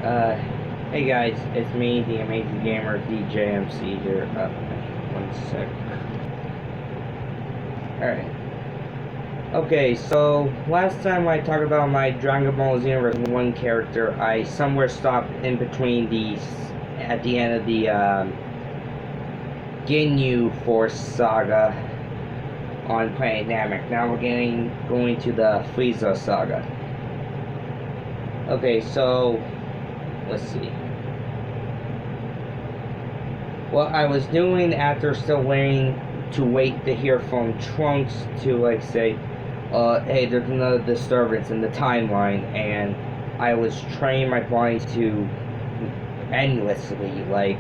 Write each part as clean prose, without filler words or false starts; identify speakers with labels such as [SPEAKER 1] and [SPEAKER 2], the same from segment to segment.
[SPEAKER 1] Uh, hey guys, it's me, the Amazing Gamer DJMC here. One sec. Alright. Okay, so last time I talked about my Dragon Ball Xenoverse 1 character, I somewhere stopped in between these at the end of the Ginyu Force saga on Planet Namek. Now we're going to the Frieza saga. Okay, so let's see. What I was doing after still waiting to hear from Trunks to like say, hey, there's another disturbance in the timeline, and I was training my body to endlessly, like,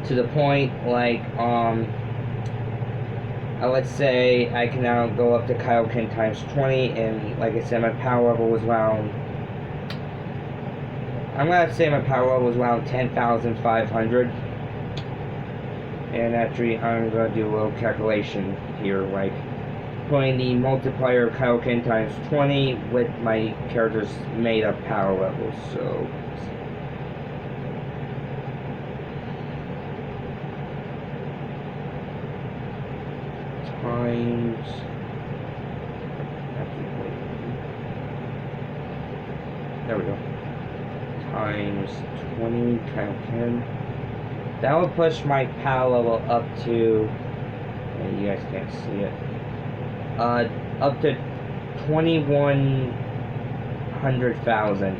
[SPEAKER 1] to the point, like, let's say I can now go up to Kaioken times 20, and like I said, my power level was around, I'm gonna say my power level was around 10,500. And actually, I'm gonna do a little calculation here, like putting the multiplier of Kaioken times 20 with my character's made up power levels. So times, there we go, times 20 Kaioken. That would push my power level up to, and you guys can't see it, up to 2100,000.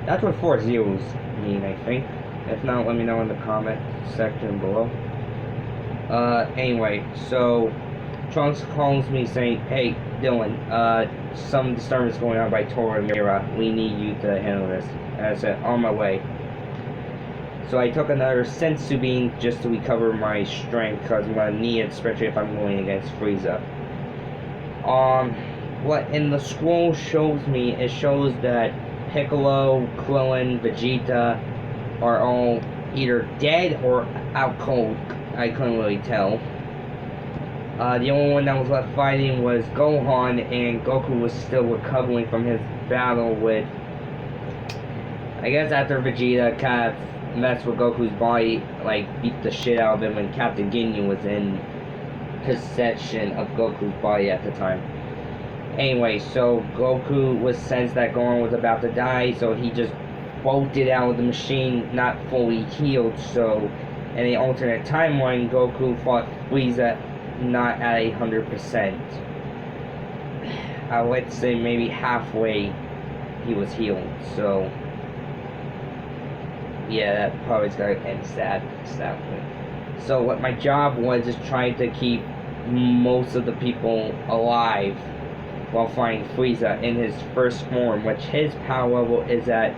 [SPEAKER 1] That's what 4 zeros mean, I think. If not, let me know in the comment section below. Anyway, so Trunks calls me saying, hey, Dylan, some disturbance going on by Tora and Mira. We need you to handle this. And I said, on my way. So I took another Sensu Bean just to recover my strength, because I'm going to need it, especially if I'm going against Frieza. What in the scroll shows me, it shows that Piccolo, Krillin, Vegeta are all either dead or out cold. I couldn't really tell. The only one that was left fighting was Gohan, and Goku was still recovering from his battle with, I guess after Vegeta kind of messed with Goku's body, like beat the shit out of him when Captain Ginyu was in possession of Goku's body at the time. Anyway, so Goku was sensed that Gohan was about to die, so he just bolted out of the machine, not fully healed. So in the alternate timeline, Goku fought Frieza not at 100%. Let's say maybe halfway he was healed. So yeah, that probably is going to end sadly. So what my job was is trying to keep most of the people alive while fighting Frieza in his first form, which his power level is at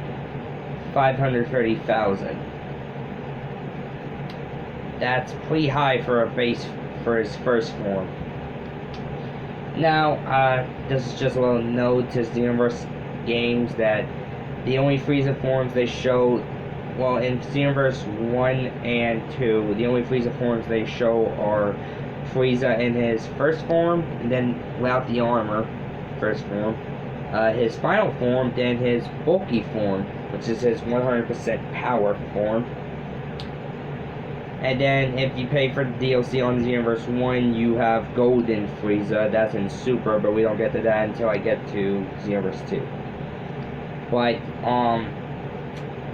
[SPEAKER 1] 530,000. That's pretty high for a base for his first form. Now, this is just a little note to Xenoverse games that the only Frieza forms they show, well, in Xenoverse 1 and 2, the only Frieza forms they show are Frieza in his first form, and then without the armor, first form, his final form, then his bulky form, which is his 100% power form. And then if you pay for the DLC on Xenoverse 1, you have Golden Frieza, that's in Super, but we don't get to that until I get to Xenoverse 2. But,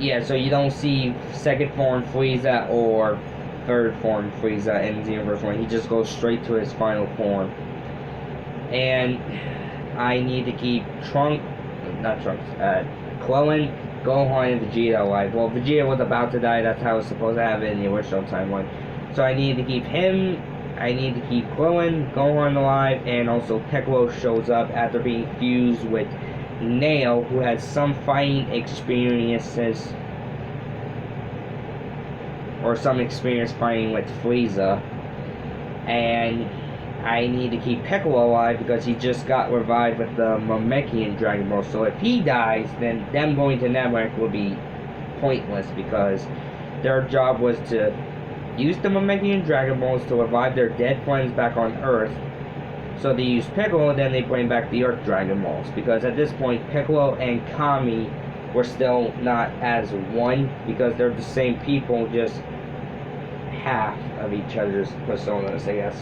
[SPEAKER 1] yeah, so you don't see second form Frieza or third form Frieza in Xenoverse 1. He just goes straight to his final form. And I need to keep Krillin, Gohan, and Vegeta alive. Well, Vegeta was about to die, that's how I was supposed to have it in the original timeline. So I need to keep him, I need to keep Krillin, Gohan alive, and also Piccolo shows up after being fused with Nail, who has some fighting experiences, or some experience fighting with Frieza. And I need to keep Piccolo alive because he just got revived with the Namekian Dragon Ball. So if he dies, then them going to Namek will be pointless, because their job was to use the Namekian Dragon Balls to revive their dead friends back on Earth, So they use Piccolo, then they bring back the Earth Dragon Balls. Because at this point, Piccolo and Kami were still not as one, because they're the same people, just half of each other's personas, I guess.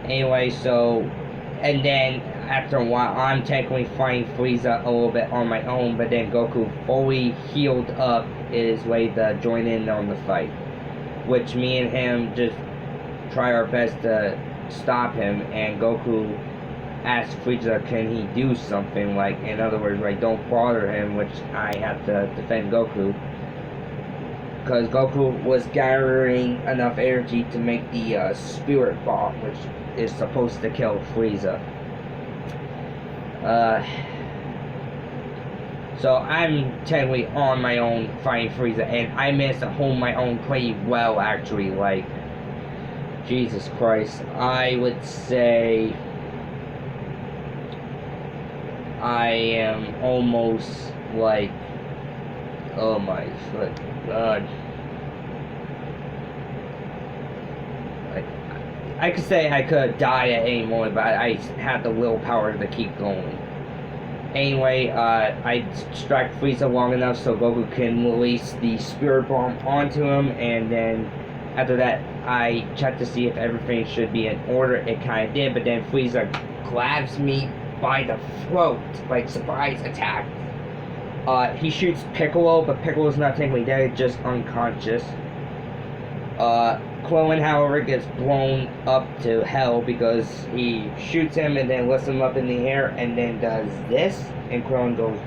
[SPEAKER 1] Anyway, so, and then after a while, I'm technically fighting Frieza a little bit on my own, but then Goku fully healed up is way to join in on the fight, which me and him just try our best to stop him, and Goku asks Frieza, can he do something, like, in other words, like, don't bother him, which I have to defend Goku, because Goku was gathering enough energy to make the Spirit Ball, which is supposed to kill Frieza. So I'm technically on my own fighting Frieza, and I managed to hold my own pretty well, actually. Like, Jesus Christ, I would say I am almost like, oh my God. I could say I could die at any moment, but I had the willpower to keep going. Anyway, I distract Frieza long enough so Goku can release the Spirit Bomb onto him, and then after that, I check to see if everything should be in order. It kind of did, but then Frieza grabs me by the throat, like surprise attack. He shoots Piccolo, but Piccolo's not technically dead, just unconscious. Krillin, however, gets blown up to hell because he shoots him and then lifts him up in the air and then does this, and Krillin goes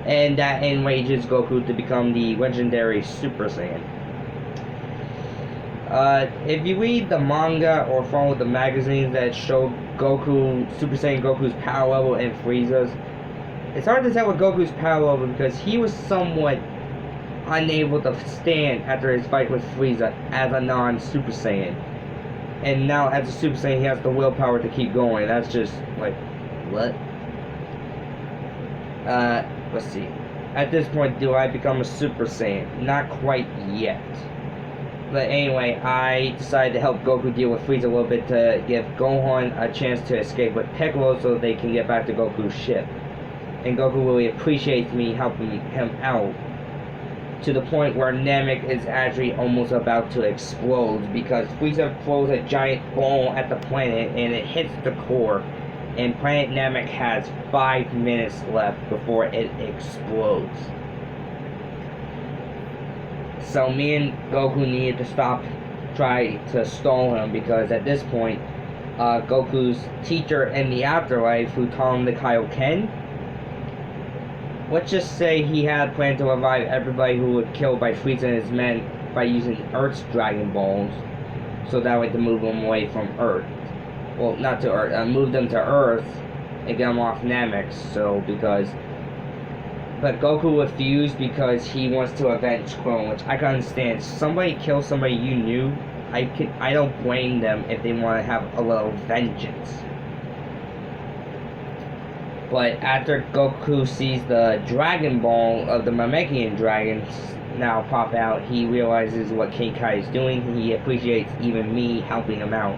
[SPEAKER 1] and that enrages Goku to become the legendary Super Saiyan. If you read the manga or follow the magazines that show Goku, Super Saiyan Goku's power level and Frieza's, it's hard to tell with Goku's power level because he was somewhat unable to stand after his fight with Frieza as a non-Super Saiyan. And now as a Super Saiyan he has the willpower to keep going. That's just like, what? Let's see. At this point, do I become a Super Saiyan? Not quite yet. But anyway, I decided to help Goku deal with Frieza a little bit to give Gohan a chance to escape with Piccolo so they can get back to Goku's ship. And Goku really appreciates me helping him out, to the point where Namek is actually almost about to explode because Frieza throws a giant ball at the planet and it hits the core, and planet Namek has 5 minutes left before it explodes. So me and Goku needed to try to stall him, because at this point, Goku's teacher in the afterlife, who taught him the Kaioken, let's just say he had planned to revive everybody who was killed by Frieza and his men by using Earth's Dragon Balls, so that way to move them away from Earth. Well, not to Earth, move them to Earth and get them off Namek. But Goku refused because he wants to avenge Krillin, which I can understand. Somebody kills somebody you knew, I don't blame them if they want to have a little vengeance. But after Goku sees the Dragon Ball of the Namekian dragons now pop out, he realizes what King Kai is doing. He appreciates even me helping him out,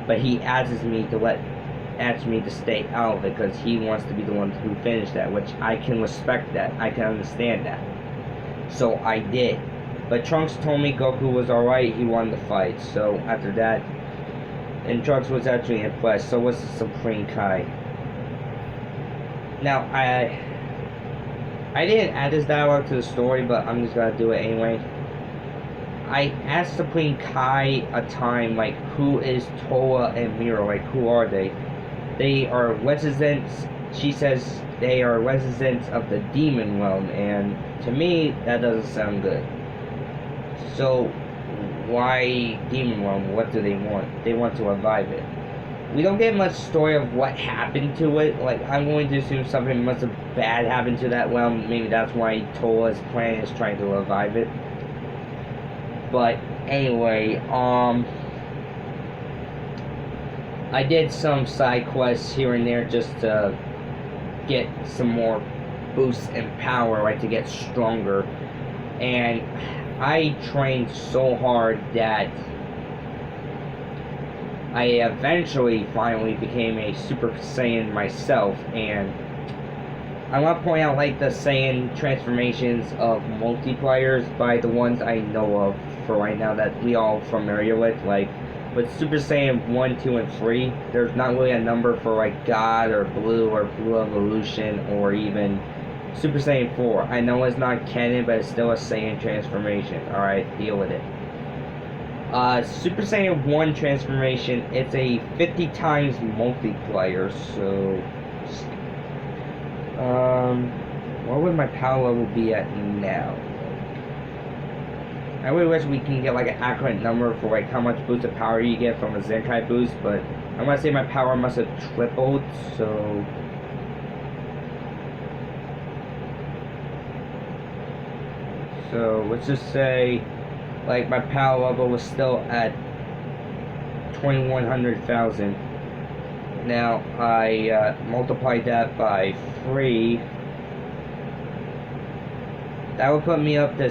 [SPEAKER 1] but he asks me to stay out of it because he wants to be the one who finished that, which I can respect that. I can understand that. So I did. But Trunks told me Goku was alright, he won the fight. So after that, and Trunks was actually impressed. So was the Supreme Kai. Now, I didn't add this dialogue to the story, but I'm just gonna do it anyway. I asked Supreme Kai a time, like, who is Toa and Mira? Like, who are they? They are residents, she says they are residents of the Demon Realm, and to me, that doesn't sound good. So, why Demon Realm? What do they want? They want to revive it. We don't get much story of what happened to it. Like, I'm going to assume something must have bad happened to that realm. Maybe that's why Toa's plan is trying to revive it. But anyway, I did some side quests here and there just to get some more boosts in power, right, to get stronger. And I trained so hard that I eventually finally became a Super Saiyan myself, and I want to point out like the Saiyan transformations of multiplayers by the ones I know of for right now that we all familiar with, like with Super Saiyan 1, 2, and 3, there's not really a number for like God or Blue Evolution or even Super Saiyan 4. I know it's not canon, but it's still a Saiyan transformation. Alright, deal with it. Super Saiyan 1 transformation, it's a 50 times multiplier, so what would my power level be at now? I really wish we can get like an accurate number for like how much boost of power you get from a Zenkai boost, but I'm gonna say my power must have tripled, so let's just say like my power level was still at 2100,000. Now I multiplied that by 3. That would put me up to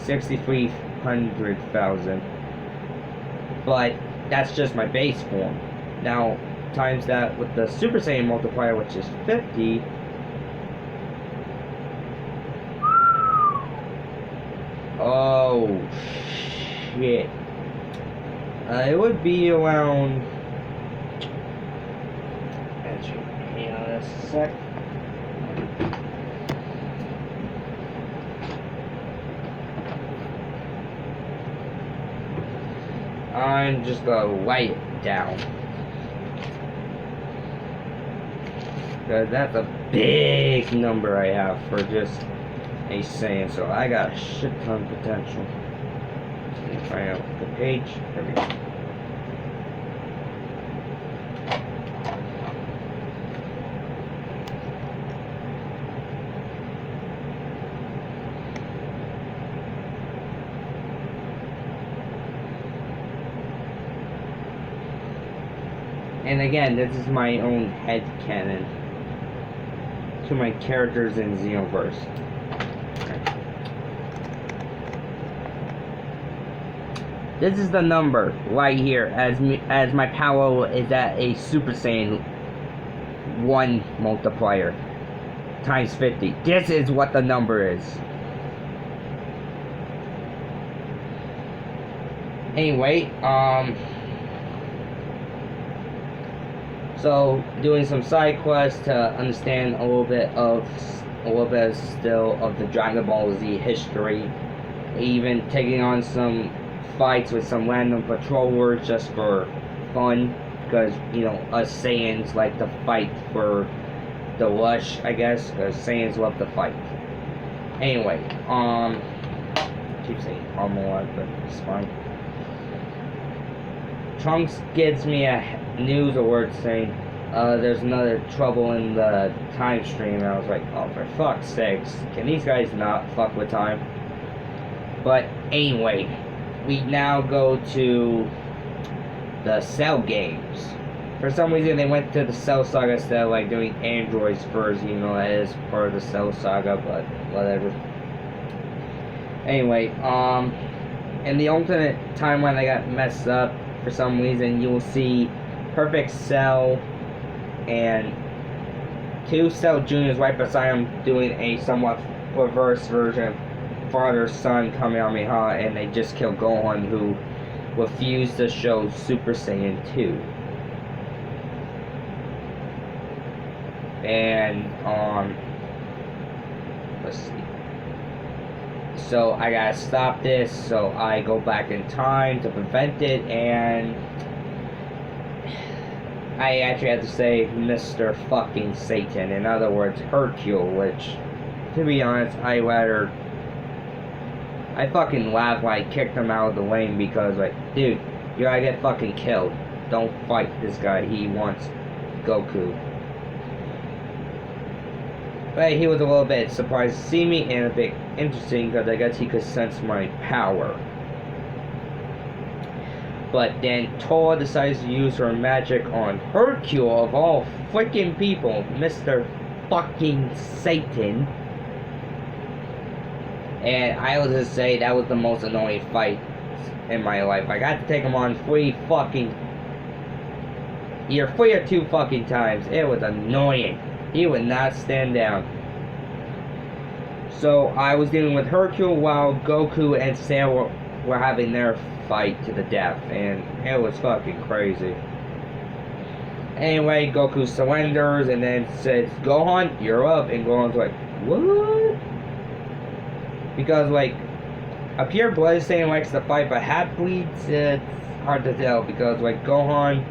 [SPEAKER 1] 6,300,000. But that's just my base form. Now times that with the Super Saiyan multiplier, which is 50. Oh shit. It would be around. Actually, hang on a sec. I'm just gonna write it down, because that's a big number I have for just a Saiyan, so I got a shit ton of potential. Let me find out the page. There we go. And again, this is my own headcanon to my characters in Xenoverse. This is the number right here, as my power is at a Super Saiyan 1 multiplier times 50. This is what the number is. Anyway, so doing some side quests to understand a little bit still of the Dragon Ball Z history, even taking on some fights with some random patrollers just for fun, because you know us Saiyans like to fight for the rush, I guess, because Saiyans love to fight. Anyway, I keep saying Armor, but it's fine. Trunks gives me a news alert saying there's another trouble in the time stream, and I was like, oh, for fuck's sakes, can these guys not fuck with time? But anyway, we now go to the Cell games. For some reason, they went to the Cell Saga instead of like doing androids first, even though that is part of the Cell Saga, but whatever. Anyway, in the alternate timeline that got messed up for some reason, you will see Perfect Cell and 2 Cell Juniors right beside him doing a somewhat reverse version father-son Kamehameha, and they just killed Gohan, who refused to show Super Saiyan 2. And let's see. So I gotta stop this, so I go back in time to prevent it, and I actually have to say Mr. fucking Satan, in other words Hercule, which, to be honest, I fucking laughed when I kicked him out of the lane, because like, dude, you gotta get fucking killed. Don't fight this guy, he wants Goku. But he was a little bit surprised to see me, and a bit interesting, because I guess he could sense my power. But then Tora decides to use her magic on Hercule, of all freaking people, Mr. fucking Satan. And I will just say that was the most annoying fight in my life. I got to take him on either 3 or 2 fucking times. It was annoying. He would not stand down. So I was dealing with Hercule while Goku and Cell were having their fight to the death, and it was fucking crazy. Anyway, Goku surrenders and then says, Gohan, you're up. And Gohan's like, what? Because, like, a pure blood Saiyan likes to fight, but half bleeds, it's hard to tell. Because, like, Gohan,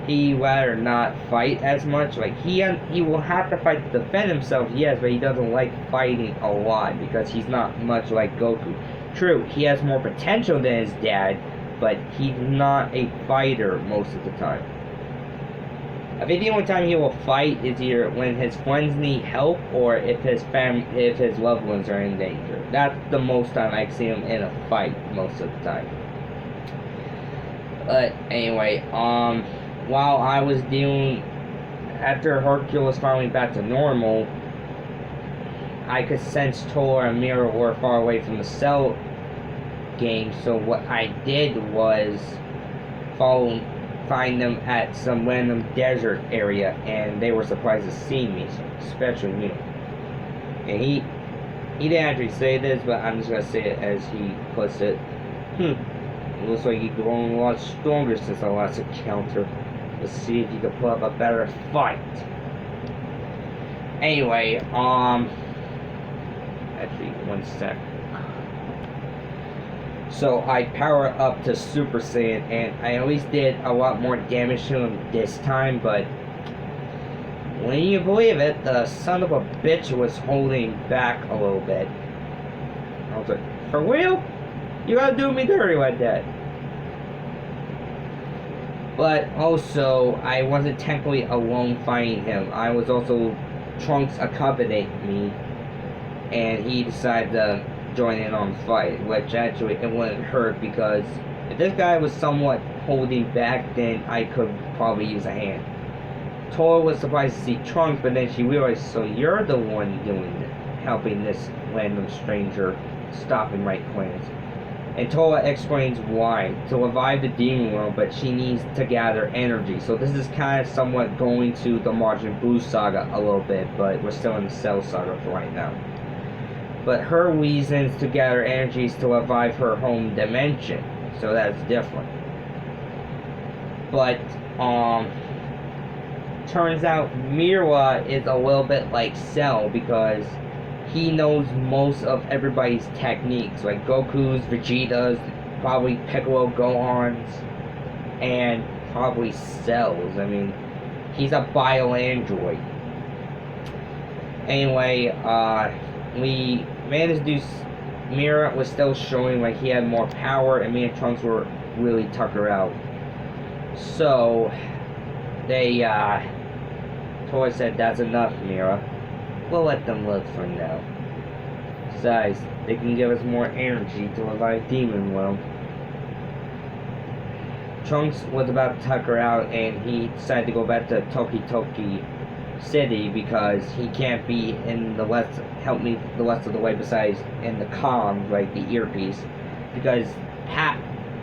[SPEAKER 1] he rather not fight as much. Like, he will have to fight to defend himself, yes, but he doesn't like fighting a lot because he's not much like Goku. True, he has more potential than his dad, but he's not a fighter most of the time. I think the only time he will fight is either when his friends need help or if his loved ones are in danger. That's the most time I see him in a fight most of the time. But anyway, while I was after Hercule was finally back to normal, I could sense Tora and Mira were far away from the Cell game, so what I did was find them at some random desert area, and they were surprised to see me, especially me. And he didn't actually say this, but I'm just gonna say it as he puts it. It looks like you've grown a lot stronger since our last encounter. Let's see if you can put up a better fight. Anyway, actually, one sec. So I power up to Super Saiyan, and I at least did a lot more damage to him this time, but when you believe it, the son of a bitch was holding back a little bit. I was like, for real? You gotta do me dirty like that. But also, I wasn't technically alone fighting him. I was also, Trunks accompanied me, and he decided to join in on the fight, which actually it wouldn't hurt because if this guy was somewhat holding back, then I could probably use a hand. Tora was surprised to see Trunks, but then she realized, so you're the one helping this random stranger stopping my plans. And Tora explains why. To revive the demon world, but she needs to gather energy. So this is kind of somewhat going to the Majin Buu saga a little bit, but we're still in the Cell saga for right now. But her reasons to gather energy is to revive her home dimension. So that's different. But, turns out Mira is a little bit like Cell because he knows most of everybody's techniques. Like Goku's, Vegeta's, probably Piccolo, Gohan's, and probably Cell's. I mean, he's a bio-android. Anyway, we managed to do. Mira was still showing like he had more power, and me and Trunks were really tucker out. So they Tora said, "That's enough, Mira. We'll let them live for now. Besides, they can give us more energy to revive Demon World." Trunks was about to tucker out, and he decided to go back to Toki Toki City because he can't be in the west, help me the rest of the way besides in the comm, like the earpiece, because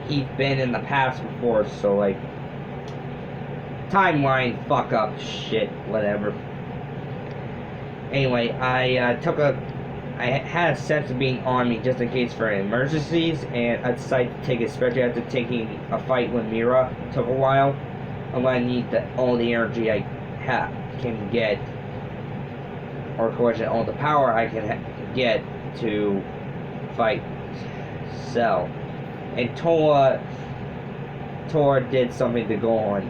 [SPEAKER 1] he's been in the past before, so like timeline fuck up shit, whatever. Anyway, I had a sense of being on me just in case for emergencies, and I decided to take it, especially after taking a fight with Mira. It took a while. I'm gonna need all the energy I can get, or correction, all the power I can get to fight Cell. And Tora did something to Gohan.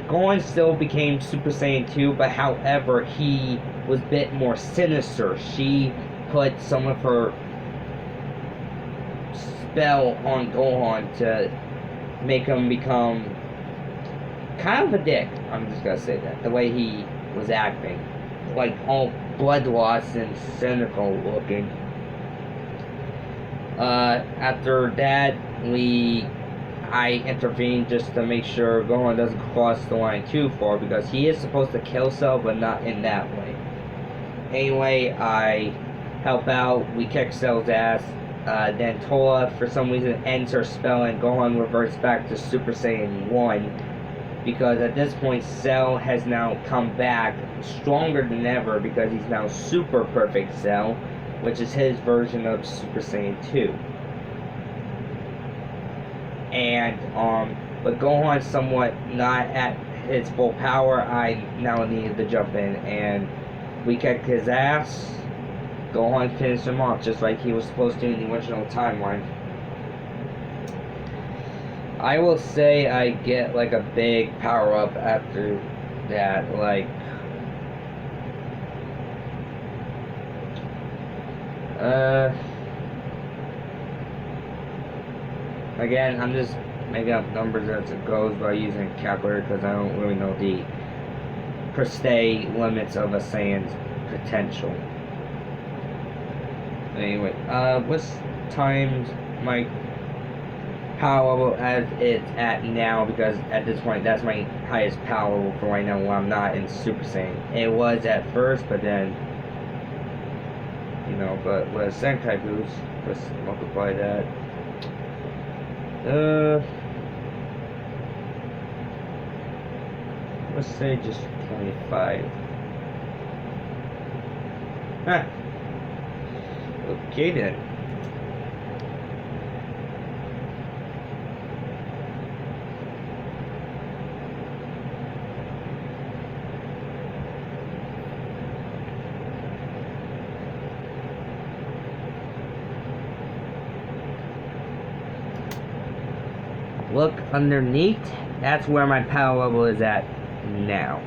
[SPEAKER 1] Gohan still became Super Saiyan 2, but however, he was a bit more sinister. She put some of her spell on Gohan to make him become kind of a dick. I'm just gonna say that. The way he was acting. Like all bloodlust and cynical looking. After that, I intervened just to make sure Gohan doesn't cross the line too far, because he is supposed to kill Cell, but not in that way. Anyway, I help out. We kick Cell's ass. Then Toa, for some reason, ends her spell and Gohan reverts back to Super Saiyan 1. Because at this point, Cell has now come back stronger than ever because he's now Super Perfect Cell, which is his version of Super Saiyan 2. And, but Gohan's somewhat not at his full power. I now needed to jump in, and we kicked his ass. Gohan finished him off just like he was supposed to in the original timeline. I will say I get like a big power up after that, like again, I'm just making up numbers as it goes by using a calculator because I don't really know the per se limits of a Saiyan's potential. Anyway, what's times my power level as it's at now, because at this point that's my highest power level for right now when I'm not in Super Saiyan. It was at first, but then, you know, but with a Senkai boost, let's multiply that. Let's say just 25. Huh. Okay then. Look underneath, that's where my power level is at now.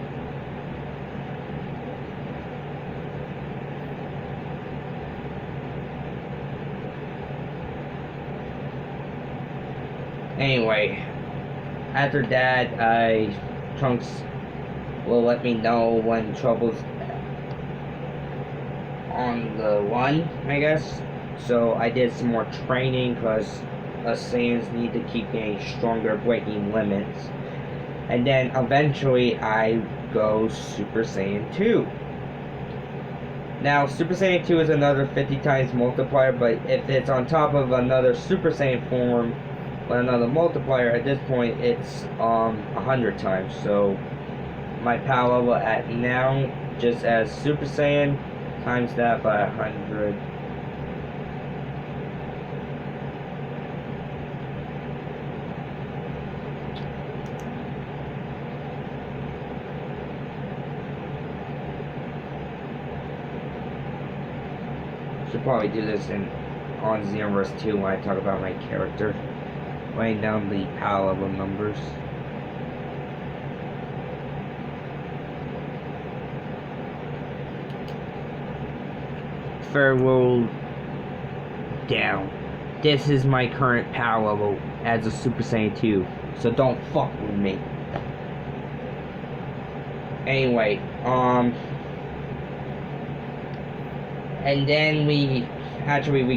[SPEAKER 1] Anyway, after that, Trunks will let me know when trouble's on the run, I guess. So I did some more training because us Saiyans need to keep getting stronger, breaking limits. And then eventually I go Super Saiyan 2. Now, Super Saiyan 2 is another 50 times multiplier, but if it's on top of another Super Saiyan form with another multiplier, at this point it's 100 times. So my power level at now, just as Super Saiyan, times that by 100. Should probably do this on Xenoverse 2 when I talk about my character. Writing down the power level numbers. Farewell down. This is my current power level as a Super Saiyan 2. So don't fuck with me. Anyway, and then we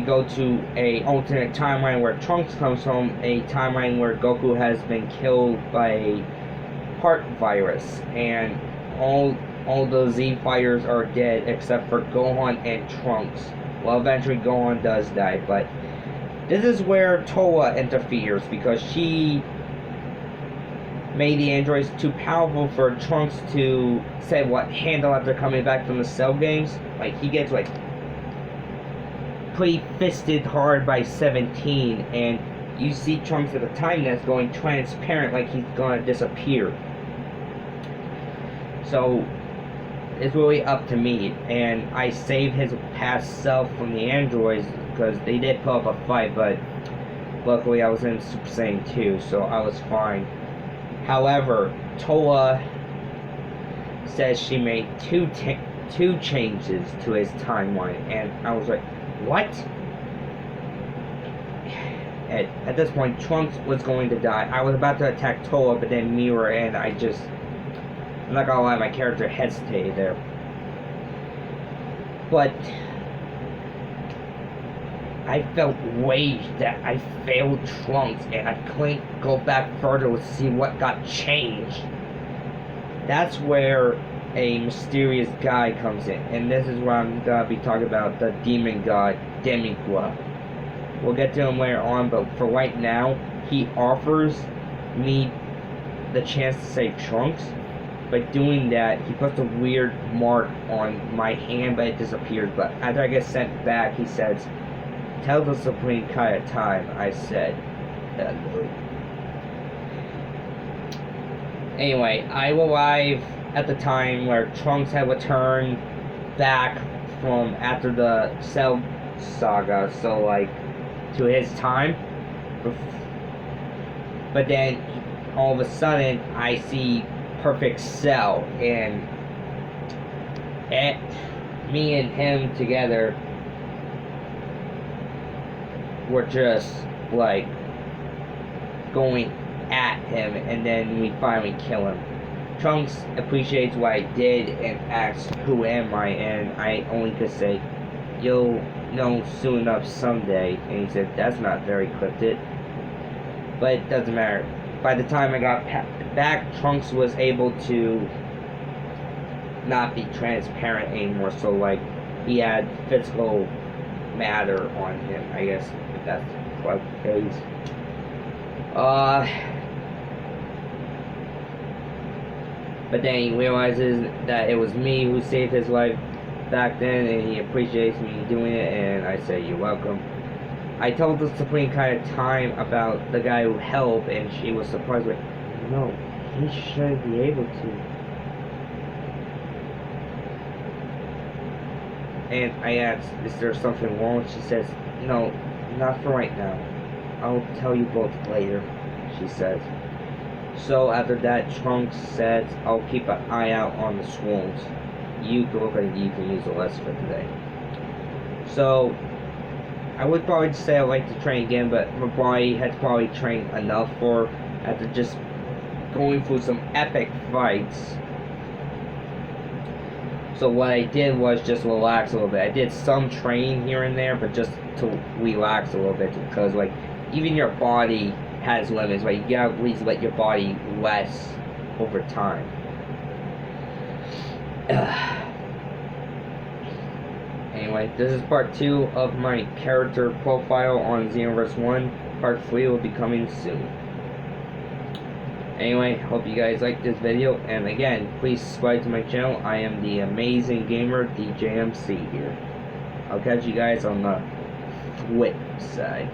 [SPEAKER 1] go to a alternate timeline where Trunks comes from, a timeline where Goku has been killed by a heart virus, and all the Z fighters are dead except for Gohan and Trunks. Well, eventually Gohan does die, but this is where Toa interferes because she made the androids too powerful for Trunks to handle after coming back from the Cell games. Like, he gets like pretty fisted hard by 17, and you see Trunks at the time that's going transparent, like he's gonna disappear. So it's really up to me, and I saved his past self from the androids because they did put up a fight, but luckily I was in Super Saiyan 2, so I was fine. However, Toa says she made two changes to his timeline, and I was like, what? At this point, Trunks was going to die. I was about to attack Toa, but then Mira, and I'm not gonna lie, my character hesitated there. But I felt rage that I failed Trunks, and I couldn't go back further to see what got changed. That's where a mysterious guy comes in, and this is where I'm gonna be talking about the demon god Demigua. We'll get to him later on, but for right now, he offers me the chance to save Trunks. By doing that, he puts a weird mark on my hand, but it disappears. But after I get sent back, he says, "Tell the Supreme Kai time." I said, "Hello." Anyway, I arrived at the time where Trunks had returned back from after the Cell saga, so like to his time. But then all of a sudden, I see Perfect Cell, and me and him together were just like going at him, and then we finally kill him. Trunks appreciates what I did and asks, "Who am I?" And I only could say, "You'll know soon enough someday." And he said, "That's not very cryptic." But it doesn't matter. By the time I got back, Trunks was able to not be transparent anymore, so like he had physical matter on him, I guess, if that's what it is. But then he realizes that it was me who saved his life back then, and he appreciates me doing it, and I say, "You're welcome." I told the Supreme Kai time about the guy who helped, and she was surprised with, "No, he should be able to." And I asked, "Is there something wrong?" She says, "No, not for right now. I'll tell you both later," she says. So after that, Trunks says, "I'll keep an eye out on the swoons. You can look like you can use the rest for today." So I would probably say I'd like to train again, but my body had probably trained enough for after just going through some epic fights. So what I did was just relax a little bit. I did some training here and there, but just to relax a little bit, because like even your body has limits, right? You gotta at least let your body rest over time. Anyway, this is part 2 of my character profile on Xenoverse 1. Part 3 will be coming soon. Anyway, hope you guys liked this video, and again, please subscribe to my channel. I am the amazing gamer DJMC here. I'll catch you guys on the flip side.